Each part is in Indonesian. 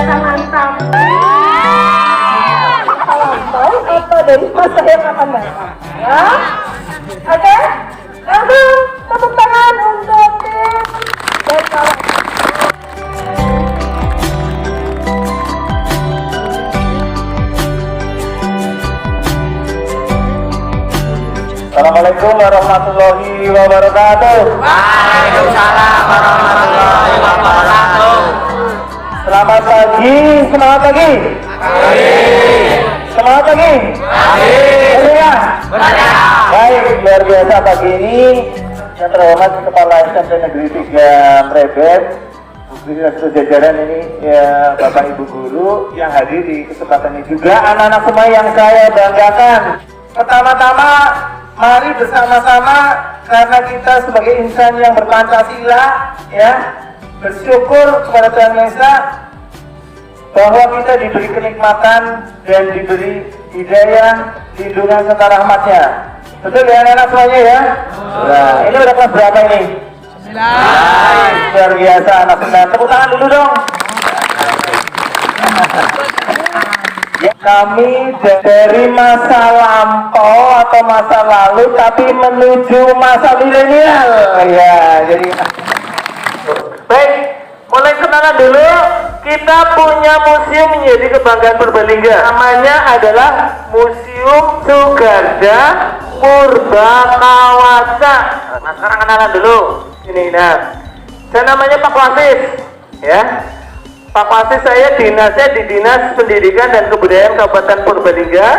biasa mantap. Lampau atau dari masa yang akan datang? Ya, oke. Langsung tepuk tangan untuk tim dan kawan. Assalamualaikum warahmatullahi wabarakatuh. Waalaikumsalam warahmatullahi wabarakatuh. Selamat pagi, semangat pagi. Semangat pagi. Meriah. Baik, luar biasa pagi ini yang terhormat Kepala SMP Negeri 3 Mrebet, beserta jajaran ini ya Bapak Ibu Guru yang hadir di kesempatan ini juga anak-anak semua yang saya banggakan. Pertama-tama mari bersama-sama karena kita sebagai insan yang berpancasila ya bersyukur kepada Tuhan Yang Esa bahwa kita diberi kenikmatan dan diberi hidayah, lindungan serta rahmatnya. Betul ya anak-anak semuanya ya? Nah, ini udah kelas berapa ini? 9. Luar biasa anak 9. Tepuk tangan dulu dong. Ya, kami dari masa lampau atau masa lalu tapi menuju masa milenial ya. Jadi baik, mulai kenalan dulu. Kita punya museum menjadi kebanggaan Purbalingga. Namanya adalah Museum Sugarda Purbakawasa. Nah, sekarang kenalan dulu. Ini nah. Saya namanya Pak Wasis ya. Pak Wasis, saya dinasnya di Dinas Pendidikan dan Kebudayaan Kabupaten Purbalingga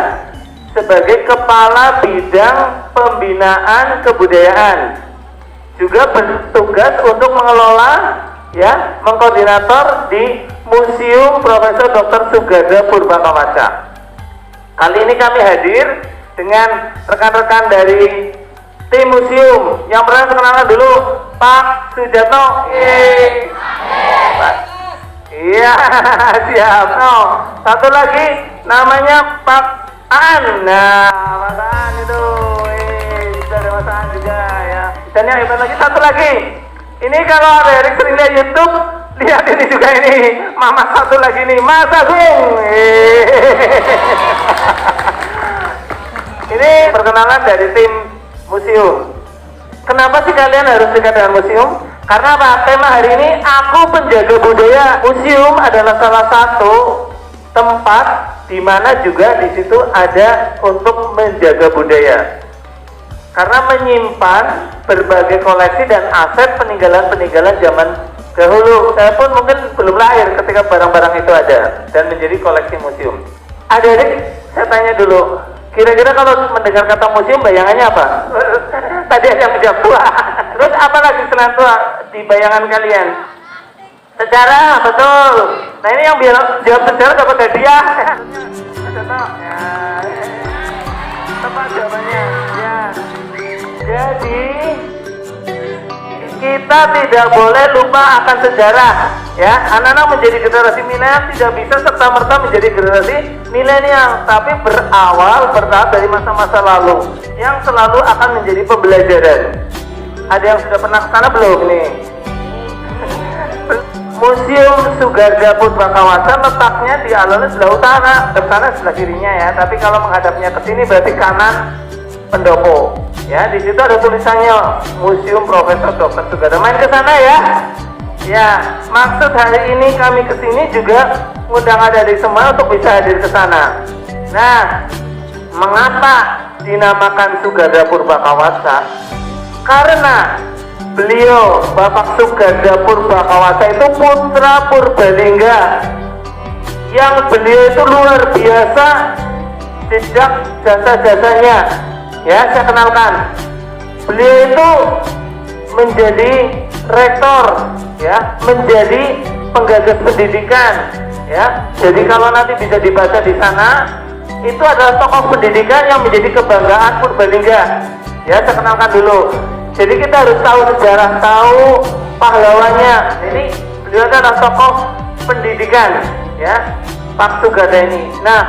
sebagai Kepala Bidang Pembinaan Kebudayaan. Juga bertugas untuk mengelola ya, mengkoordinator di Museum Profesor Dr. Sugarda Purbakawasa. Kali ini kami hadir dengan rekan-rekan dari tim museum. Yang pertama kenalan dulu Pak Sujatno. Iya, siap. Oh, satu lagi namanya Pak Aan. Nah, Mas Aan itu, bisa ada Mas Aan juga ya. Dan yang hebat lagi satu lagi. Ini kalau ada Erik sering lihat YouTube, lihat ini juga ini. Mama satu lagi nih, Mas Agung. Ini perkenalan dari tim museum. Kenapa sih kalian harus dekat dengan museum? Karena apa? Tema hari ini aku penjaga budaya. Museum adalah salah satu tempat di mana juga di situ ada untuk menjaga budaya. Karena menyimpan berbagai koleksi dan aset peninggalan-peninggalan zaman dahulu. Saya pun mungkin belum lahir ketika barang-barang itu ada dan menjadi koleksi museum. Adik-adik, saya tanya dulu, kira-kira kalau mendengar kata museum bayangannya apa? Tadi ada yang menjawab tua. Terus apa lagi selain tua di bayangan kalian? Sejarah, betul. Nah ini yang biar jawab sejarah dapat hadiah. Tepat jawabannya. Ya. Jadi kita tidak boleh lupa akan sejarah. Ya, anak-anak menjadi generasi milenial tidak bisa serta-merta menjadi generasi milenial, tapi berawal bertahap dari masa-masa lalu yang selalu akan menjadi pembelajaran. Ada yang sudah pernah ke sana belum nih? Museum Sugarda Purbakawasa letaknya di alun-alun sebelah utara, ke sana sebelah kirinya ya. Tapi kalau menghadapnya ke sini berarti kanan pendopo. Ya, di situ ada tulisannya Museum Profesor Dr. Sugarda. Main ke sana ya. Ya, maksud hari ini kami ke sini juga undang adik-adik semua untuk bisa hadir ke sana. Nah, mengapa dinamakan Sugarda Purbakawasa? Karena beliau Bapak Sugarda Purbakawasa itu putra Purbalingga yang beliau itu luar biasa sejak jasa-jasanya. Ya, saya kenalkan. Beliau itu menjadi rektor, ya, menjadi penggagas pendidikan, ya. Jadi kalau nanti bisa dibaca di sana, itu adalah tokoh pendidikan yang menjadi kebanggaan Purbalingga. Ya, saya kenalkan dulu. Jadi kita harus tahu sejarah, tahu pahlawannya. Ini beliau adalah tokoh pendidikan, ya, Pak Sugarda ini. Nah,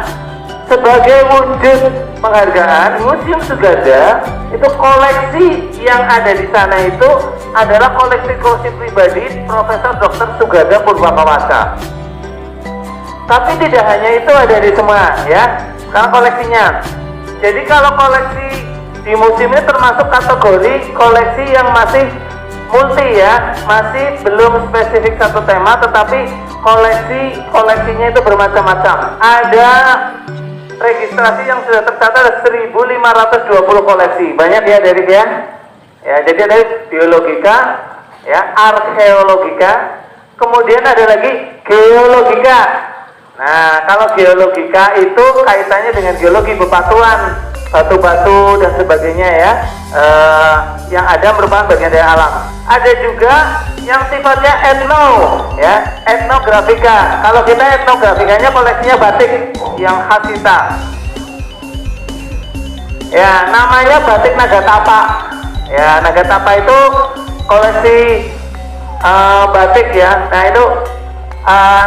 sebagai wujud penghargaan, Museum Sugarda itu koleksi yang ada di sana itu adalah koleksi pribadi Profesor Dr. Sugarda Purbakawasa. Tapi tidak hanya itu, ada di semua ya. Sekarang koleksinya. Jadi kalau koleksi di museum ini termasuk kategori koleksi yang masih multi ya, masih belum spesifik satu tema, tetapi koleksinya itu bermacam-macam. Ada registrasi yang sudah tercatat 1.520 koleksi, banyak ya dari dia. Ya, jadi ada biologika, ya, arkeologika, kemudian ada lagi geologika. Nah, kalau geologika itu kaitannya dengan geologi bebatuan, batu-batu dan sebagainya ya, yang ada merupakan bagian dari alam. Ada juga yang sifatnya ya, etnografika. Kalau kita etnografikanya koleksinya batik yang khas kita. Ya, namanya batik Nagatapa. Ya, Nagatapa itu koleksi batik ya. Nah, itu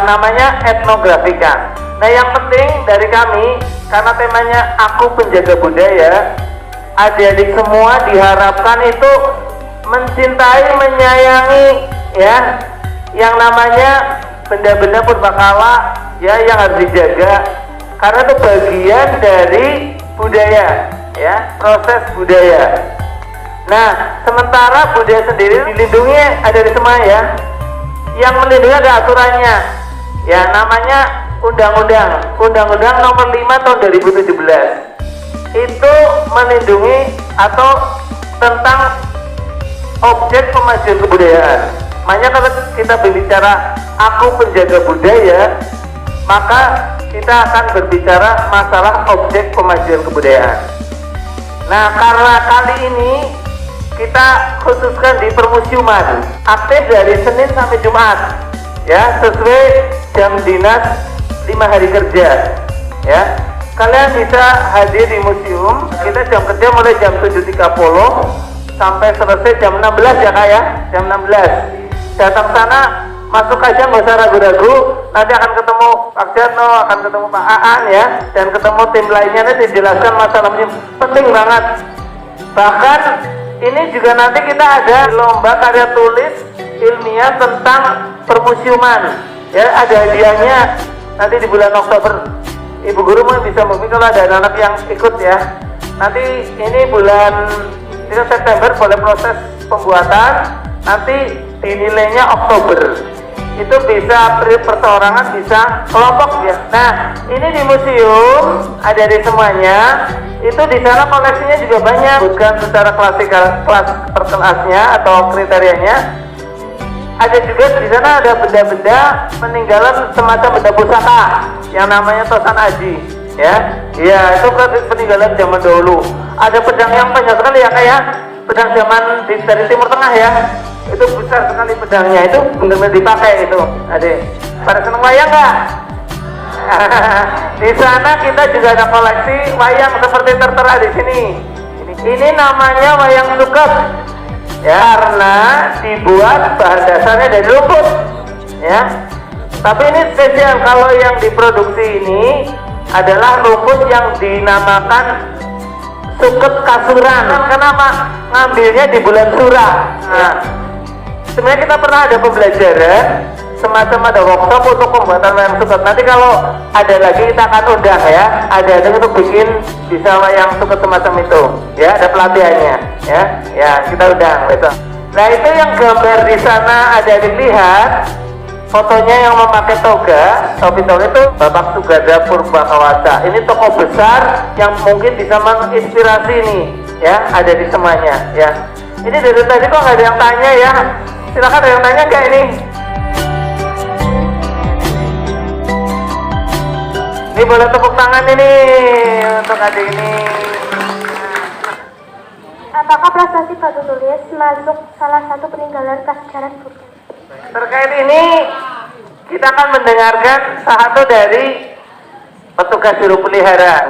namanya etnografika. Nah, yang penting dari kami, karena temanya aku penjaga budaya, adik-adik semua diharapkan itu mencintai, menyayangi ya yang namanya benda-benda purbakala ya, yang harus dijaga karena itu bagian dari budaya ya, proses budaya. Nah, sementara budaya sendiri dilindungi ada di semua ya. Yang melindungi ada aturannya ya, namanya Undang-Undang nomor 5 tahun 2017 itu melindungi atau tentang objek pemajuan kebudayaan. Makanya kalau kita berbicara aku penjaga budaya, maka kita akan berbicara masalah objek pemajuan kebudayaan. Nah, karena kali ini kita khususkan di permusiuman, aktif dari Senin sampai Jumat ya, sesuai jam dinas 5 hari kerja ya. Kalian bisa hadir di museum, kita jam kerja mulai jam 7.30 sampai selesai jam 16 ya Kak ya, jam 16. Datang sana, masuk aja, nggak usah ragu-ragu, nanti akan ketemu Pak Jatno, akan ketemu Pak Aan ya, dan ketemu tim lainnya, nanti dijelaskan masalah museum, penting banget. Bahkan ini juga nanti kita ada lomba karya tulis ilmiah tentang permusiuman ya, ada hadiahnya nanti di bulan Oktober. Ibu guru mungkin bisa mungkin kalau ada anak yang ikut ya. Nanti ini bulan September boleh proses pembuatan, nanti dinilainya Oktober. Itu bisa perseorangan, bisa kelompok ya. Nah, ini di museum ada di semuanya. Itu di sana koleksinya juga banyak, bukan secara klasikal, kelas per kelasnya atau kriterianya. Ada juga di sana ada benda-benda peninggalan semacam benda pusaka yang namanya Tosan Aji ya. Iya, itu peninggalan zaman dahulu. Ada pedang yang panjang sekali ya kayak pedang zaman dari Timur Tengah ya. Itu besar sekali pedangnya, itu benar-benar dipakai itu. Adik, pada seneng wayang nggak? Di sana kita juga ada koleksi wayang seperti tertera di sini. Ini namanya wayang suket ya, karena dibuat bahan dasarnya dari rumput ya. Tapi ini spesial, kalau yang diproduksi ini adalah rumput yang dinamakan suket kasuran. Kenapa? Ngambilnya di bulan Sura. Nah, sebenarnya kita pernah ada pembelajaran semacam ada workshop untuk pembuatan wayang suket. Nanti kalau ada lagi kita akan undang ya, ada untuk bikin bisa wayang suket semacam itu ya, ada pelatihannya ya kita undang besok. Nah, itu yang gambar di sana ada dilihat fotonya yang memakai topi toga itu Bapak Sugarda Purbakawasa. Ini tokoh besar yang mungkin bisa menginspirasi nih ya, ada di semuanya ya. Ini dari tadi kok nggak ada yang tanya ya, silakan, ada yang tanya nggak ini? Ini boleh tepuk tangan ini untuk adik ini. Apakah prestasi batu tulis masuk salah satu peninggalan sejarah budaya? Terkait ini kita akan mendengarkan satu dari petugas juru pelihara.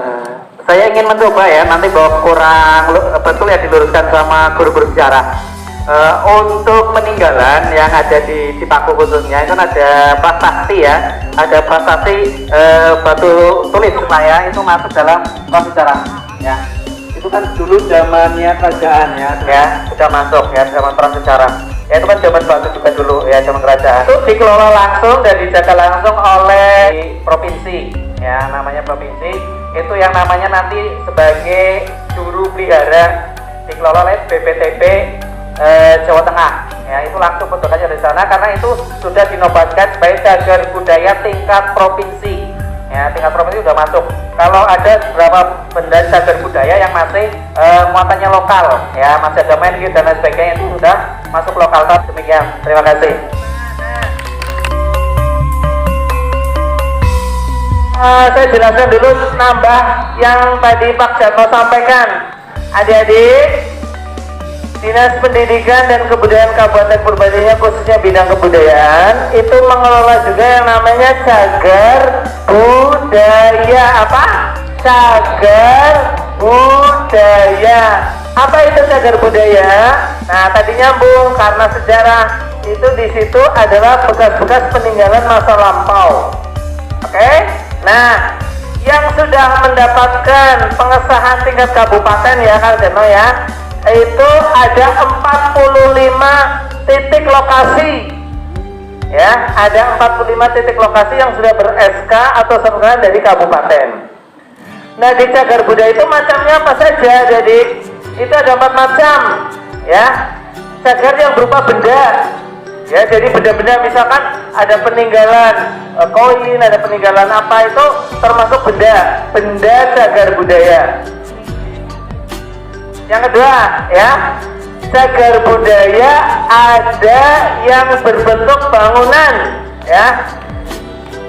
Saya ingin mencoba ya, nanti bahwa kurang betul ya diluruskan sama guru-guru sejarah. Untuk peninggalan yang ada di Cipaku khususnya itu ada prasasti ya, ada prasasti batu tulis saya itu masuk dalam prasejarah ya. Itu kan dulu zamannya kerajaan ya, sudah masuk ya zaman prasejarah. Ya itu kan zaman batu juga dulu ya, zaman kerajaan. Itu dikelola langsung dan dijaga langsung oleh provinsi. Ya namanya provinsi. Itu yang namanya nanti sebagai juru pelihara dikelola oleh BPTB Jawa Tengah. Ya itu langsung bentukannya dari sana karena itu sudah dinobatkan sebagai cagar budaya tingkat provinsi. Ya tingkat provinsi sudah masuk. Kalau ada beberapa benda cagar budaya yang masih muatannya lokal, ya masih ada main dan lain sebagainya itu sudah masuk lokal. Demikian, terima kasih. Saya jelaskan dulu nambah yang tadi Pak Jarno sampaikan. Adik-adik, Dinas Pendidikan dan Kebudayaan Kabupaten Purbalingga khususnya bidang kebudayaan itu mengelola juga yang namanya cagar budaya. Apa? Cagar budaya. Apa itu cagar budaya? Nah, tadi nyambung karena sejarah itu di situ adalah bekas-bekas peninggalan masa lampau. Oke? Nah, yang sudah mendapatkan pengesahan tingkat kabupaten ya Kang Jarno ya, itu ada 45 titik lokasi. Ya, ada 45 titik lokasi yang sudah ber-SK atau sertifikat dari kabupaten. Nah, di cagar budaya itu macamnya apa saja? Jadi, itu ada 4 macam. Ya, cagar yang berupa benda. Ya, jadi benda-benda misalkan ada peninggalan koin, ada peninggalan apa itu termasuk benda cagar budaya. Yang kedua, ya, cagar budaya ada yang berbentuk bangunan, ya.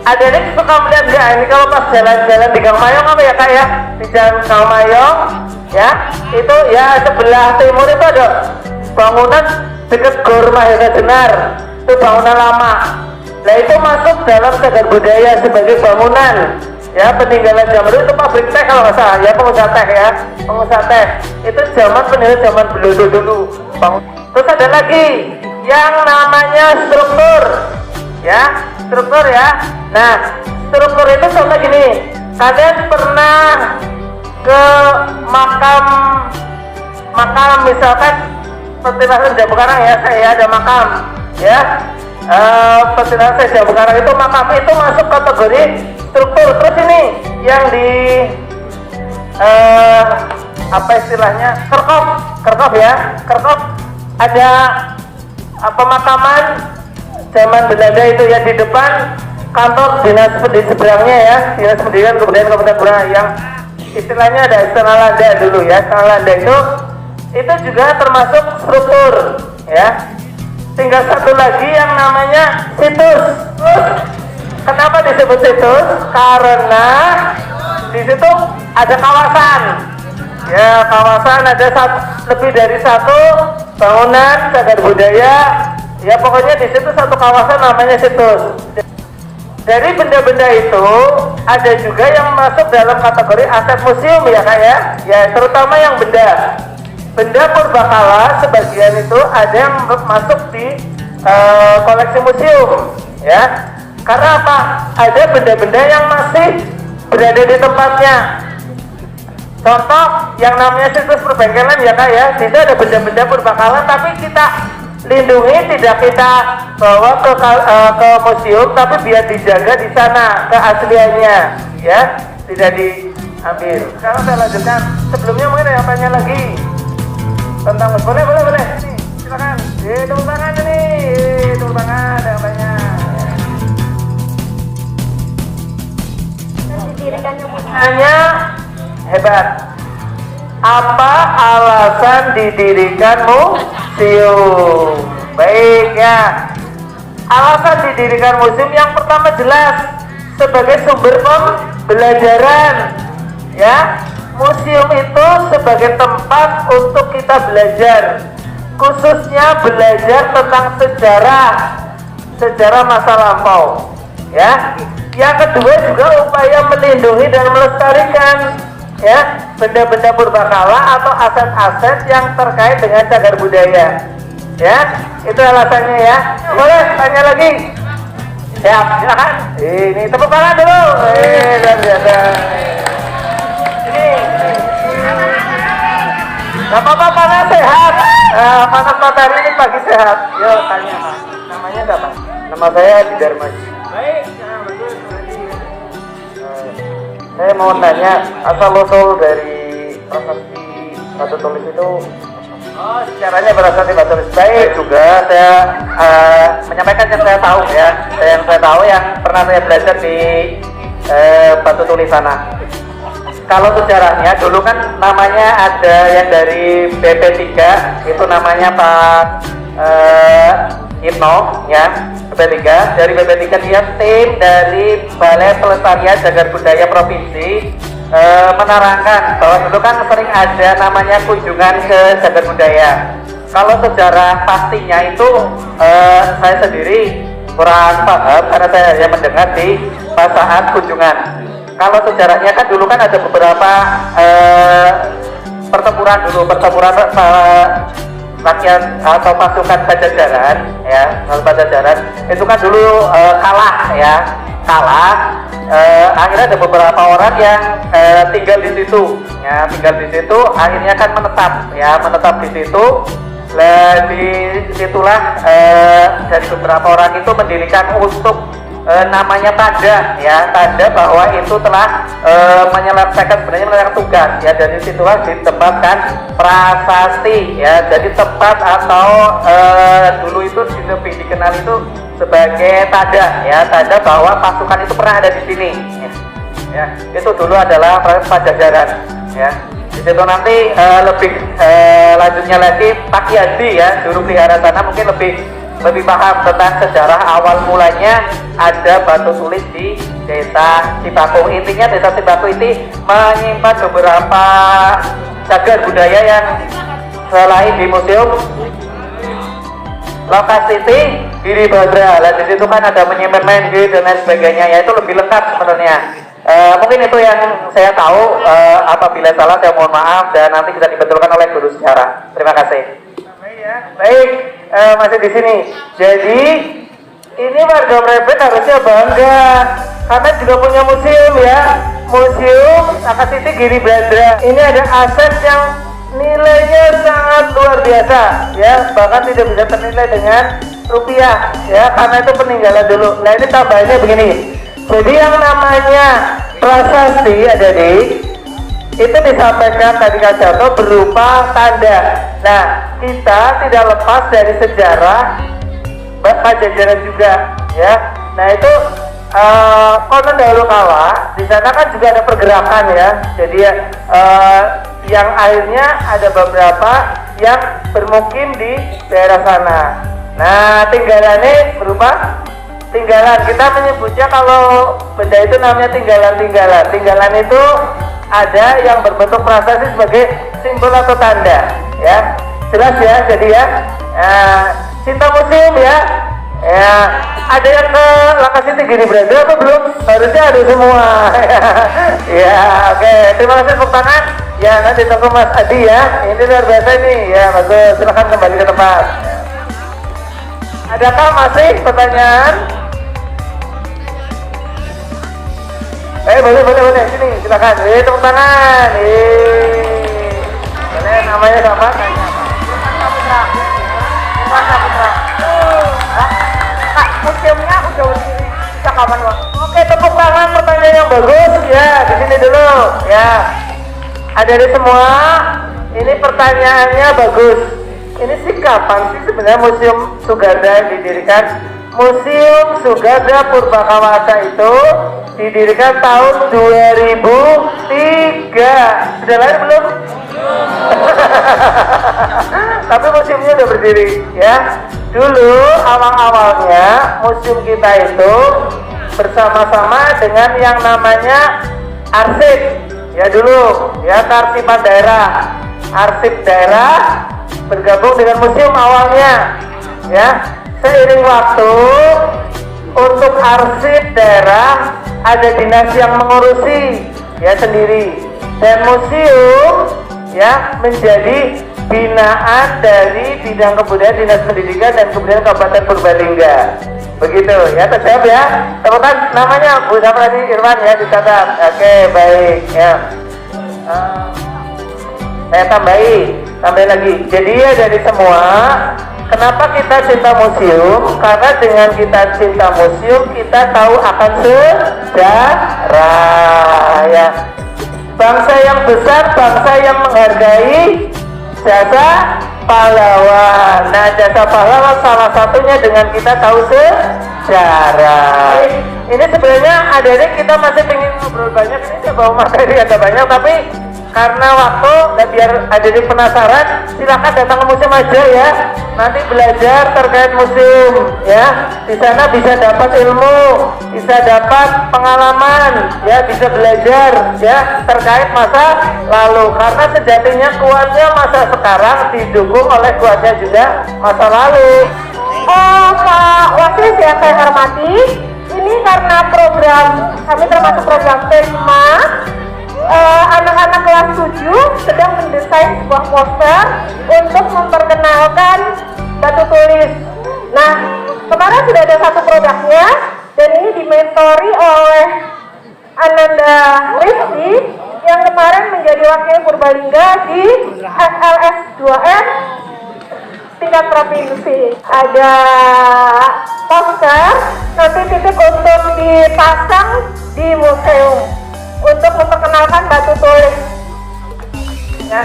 Ada yang suka melihat nggak? Ini kalau pas jalan-jalan di Gang Mayong apa ya Kak ya? Di Jalan Gang Mayong, ya, itu ya sebelah timur itu ada bangunan dekat Gor Mahesa Jenar, itu bangunan lama. Nah itu masuk dalam cagar budaya sebagai bangunan. Ya peninggalan zaman dulu itu pabrik teh kalau nggak salah ya, pengusaha teh ya, pengusaha teh itu zaman peninggalan zaman belanda dulu. Terus ada lagi yang namanya struktur, ya struktur ya. Nah struktur itu contoh gini, kalian pernah ke makam misalkan Petilasan Jambu Karang ya, saya ada makam ya. Petilasan Jambu Karang itu makam itu masuk kategori struktur. Terus ini yang di apa istilahnya kerkop ya, kerkop ada pemakaman zaman Belanda itu ya di depan kantor dinas di seberangnya ya, Dinas Pendidikan Kebudayaan Kabupaten Purbalingga yang istilahnya ada istana Landa dulu ya. Istana Landa itu juga termasuk struktur ya. Tinggal satu lagi yang namanya situs. Kenapa disebut situs? Karena di situ ada kawasan. Ya, kawasan ada lebih dari satu bangunan cagar budaya. Ya, pokoknya di situ satu kawasan namanya situs. Dari benda-benda itu ada juga yang masuk dalam kategori aset museum ya Kak ya. Ya, terutama yang benda purbakala sebagian itu ada yang masuk di koleksi museum ya. Karena apa? Ada benda-benda yang masih berada di tempatnya. Contoh yang namanya situs perbengkelan ya Kak ya, di situ ada benda-benda purbakala tapi kita lindungi, tidak kita bawa ke museum, tapi biar dijaga di sana keasliannya ya, tidak diambil. Sekarang saya lanjutkan. Sebelumnya mungkin ada yang tanya lagi tentang boleh nih, silakan. Tepuk tangan ini, tepuk tangan ada yang tanya. Hanya hebat. Apa alasan didirikan museum? Baik ya. Alasan didirikan museum yang pertama jelas sebagai sumber pembelajaran. Ya, museum itu sebagai tempat untuk kita belajar, khususnya belajar tentang sejarah masa lampau. Ya. Yang kedua juga upaya melindungi dan melestarikan ya benda-benda purbakala atau aset-aset yang terkait dengan cagar budaya. Ya, itu alasannya ya. Boleh tanya lagi? Siap, silakan. Ini tepuk tangan dulu. Dan biasa. Ini. Gak apa-apa karena sehat. Panas matahari ini pagi sehat. Yo tanya, namanya siapa? Nama saya Didarmas. Baik, bagus. Saya mau nanya asal usul dari prasasti batu tulis itu. Oh, caranya berasal dari batu tulis. Baik juga saya menyampaikan yang saya tahu ya, yang saya tahu yang pernah saya belajar di batu tulis sana. Kalau sejarahnya dulu kan namanya ada yang dari BP3 itu namanya Pak Ibno ya, BP3. Dari BP3 dia tim dari Balai Pelestarian Cagar Budaya Provinsi menerangkan bahwa dulu kan sering ada namanya kunjungan ke cagar budaya. Kalau sejarah pastinya itu saya sendiri kurang paham karena saya hanya mendengar di saat kunjungan. Kalau sejarahnya kan dulu kan ada beberapa pertempuran rakyat atau pasukan Pajajaran ya, Pajajaran itu kan dulu kalah. Akhirnya ada beberapa orang yang tinggal di situ ya, akhirnya kan menetap di situ. Di situlah dari beberapa orang itu mendirikan untuk namanya tanda bahwa itu telah menyelesaikan tugas ya. Dari situlah ditempatkan prasasti ya, jadi tempat atau dulu itu lebih dikenal itu sebagai tanda bahwa pasukan itu pernah ada di sini ya. Itu dulu adalah Pajajaran ya. Di situ nanti lebih lanjutnya lagi Pak Yadi ya, juru pelihara sana mungkin lebih paham tentang sejarah awal mulanya ada batu tulis di Desa Cipaku. Intinya Desa Cipaku ini menyimpan beberapa cagar budaya yang selain di museum lokasi Giribadra. Di situ kan ada menyimpan Mengi dan lain sebagainya ya, itu lebih lengkap sebenarnya. Mungkin itu yang saya tahu. Apabila salah saya mohon maaf dan nanti bisa dibetulkan oleh guru sejarah. Terima kasih. Baik, masih di sini. Jadi ini warga Mrebet harusnya bangga karena juga punya museum ya, Museum Akasiti Giribadra. Ini ada aset yang nilainya sangat luar biasa ya, bahkan tidak bisa ternilai dengan rupiah ya, karena itu peninggalan dulu. Nah ini tambahannya begini. Jadi yang namanya prasasti itu disampaikan tadi Kak Jarto berupa tanda. Nah, kita tidak lepas dari sejarah Pajajaran juga, ya. Nah itu konon dahulu kala di sana kan juga ada pergerakan ya. Jadi yang akhirnya ada beberapa yang bermukim di daerah sana. Nah, tinggalannya berupa tinggalan. Kita menyebutnya kalau benda itu namanya tinggalan. Tinggalan itu ada yang berbentuk prasasti sebagai simbol atau tanda ya, jelas ya. Jadi ya cinta museum ya, ada yang ke Lakasiti Giribadra atau belum? Harusnya ada semua. Ya oke, terima kasih tepuk tangan ya. Nanti tunggu Mas Adi ya, ini luar biasa ini ya. Bagus, silahkan kembali ke tempat. Adakah masih pertanyaan? Boleh sini silakan. Tepuk tangan. Boleh, namanya sama? Putra. Kak, museumnya udah berdiri sejak kapan, Bang? Oke, tepuk tangan, pertanyaan yang bagus ya. Di sini dulu ya. Ada semua. Ini pertanyaannya bagus. Ini sih kapan sih sebenarnya Museum Sugarda didirikan? Museum Sugarda Purbakawasa itu didirikan tahun 2003. Sudah lahir belum? Tapi museumnya udah berdiri ya. Dulu awal-awalnya museum kita itu bersama-sama dengan yang namanya arsip ya, dulu ya, kearsipan daerah. Arsip daerah bergabung dengan museum awalnya ya. Seiring waktu untuk arsip daerah ada dinas yang mengurusi ya sendiri, dan museum ya menjadi binaan dari bidang kebudayaan Dinas Pendidikan dan Kebudayaan Kabupaten Purbalingga. Begitu ya, terjawab ya. Teman-teman, namanya Bu Sapradi Irwan ya, dicatat. Oke, baik ya. Saya tambahi Tambah lagi. Jadi ya dari semua, kenapa kita cinta museum? Karena dengan kita cinta museum, kita tahu akan sejarah ya. Bangsa yang besar, bangsa yang menghargai jasa pahlawan. Nah, jasa pahlawan salah satunya dengan kita tahu sejarah. Ini sebenarnya adik-adik kita masih ingin ngobrol banyak, ini saya bawa materi agak banyak, tapi karena waktu dan biar adik-adik penasaran, silakan datang ke museum aja ya. Nanti belajar terkait museum ya. Di sana bisa dapat ilmu, bisa dapat pengalaman, ya bisa belajar ya terkait masa lalu. Karena sejatinya kuatnya masa sekarang didukung oleh kuatnya juga masa lalu. Pak Wakil yang saya hormati, ini karena program kami termasuk program P5, anak-anak kelas 7 sedang mendesain sebuah poster untuk memperkenalkan batu tulis. Nah, kemarin sudah ada satu produknya dan ini dimentori oleh Ananda Rizky yang kemarin menjadi wakil Purbalingga di SLS 2M tingkat provinsi. Ada poster nanti titip untuk dipasang di museum untuk memperkenalkan batu tulis. Ya,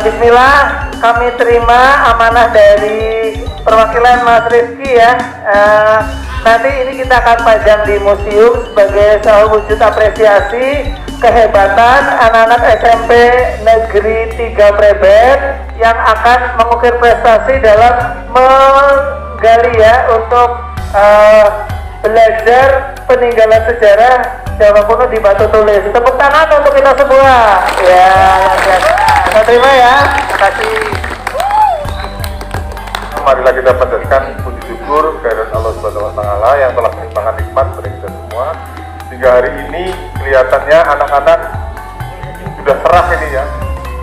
bismillah, kami terima amanah dari perwakilan Mas Rizky ya. Nanti ini kita akan pajang di museum sebagai salah wujud apresiasi kehebatan anak-anak SMP Negeri 3 Prebet yang akan mengukir prestasi dalam menggali ya untuk belajar peninggalan sejarah Jawa kuno di batu tulis. Tepuk tangan untuk kita semua. Ya, kita terima ya. Terima kasih. Marilah kita panjatkan puji syukur kehadirat Allah Subhanahu wa taala yang telah melimpahkan nikmat bagi kita semua. Hingga hari ini kelihatannya anak-anak sudah serah ini ya.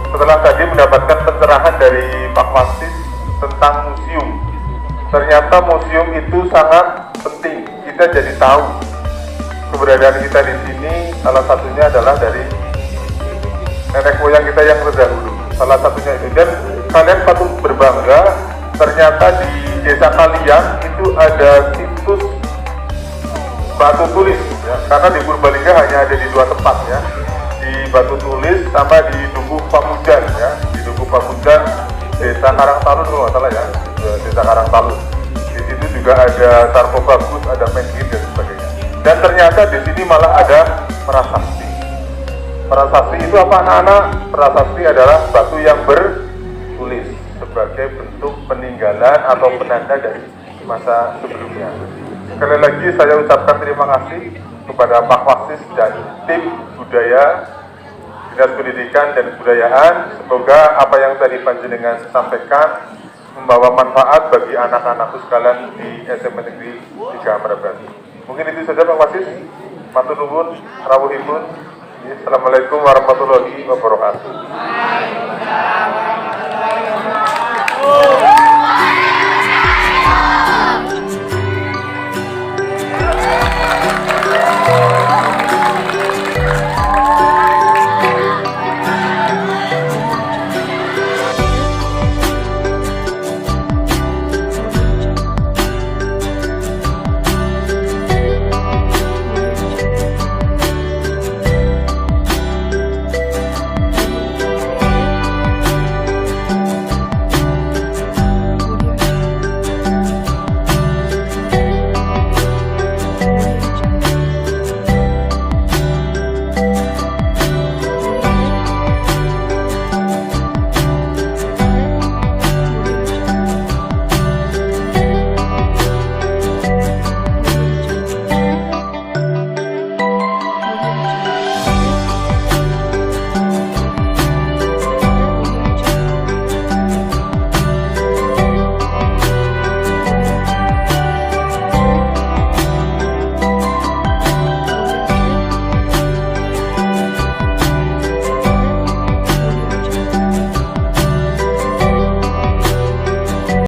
Setelah tadi mendapatkan pencerahan dari Pak Wasis tentang museum. Ternyata museum itu sangat penting. Kita jadi tahu keberadaan kita di sini, salah satunya adalah dari nenek moyang kita yang terdahulu. Salah satunya itu, dan kalian patut berbangga. Ternyata di desa kalian itu ada situs batu tulis ya, karena di Purbalingga hanya ada di 2 tempat ya, di Batu Tulis sama di Dukuh Pamujan ya. Di Dukuh Pamujan desa Karangtalun kalau nggak salah ya, desa Karangtalun. Di situ juga ada sarkofagus, ada menhir dan sebagainya. Dan ternyata di sini malah ada prasasti. Prasasti itu apa anak-anak? Prasasti adalah batu yang bertulis sebagai bentuk peninggalan atau penanda dari masa sebelumnya. Sekali lagi saya ucapkan terima kasih kepada Pak Wasis dan tim budaya Dinas Pendidikan dan Kebudayaan. Semoga apa yang tadi panjenengan sampaikan membawa manfaat bagi anak-anakku sekalian di SMP Negeri 3 Merebet. Mungkin itu saja Pak Wasis. Matur nuwun, rawuhipun. Assalamualaikum warahmatullahi wabarakatuh.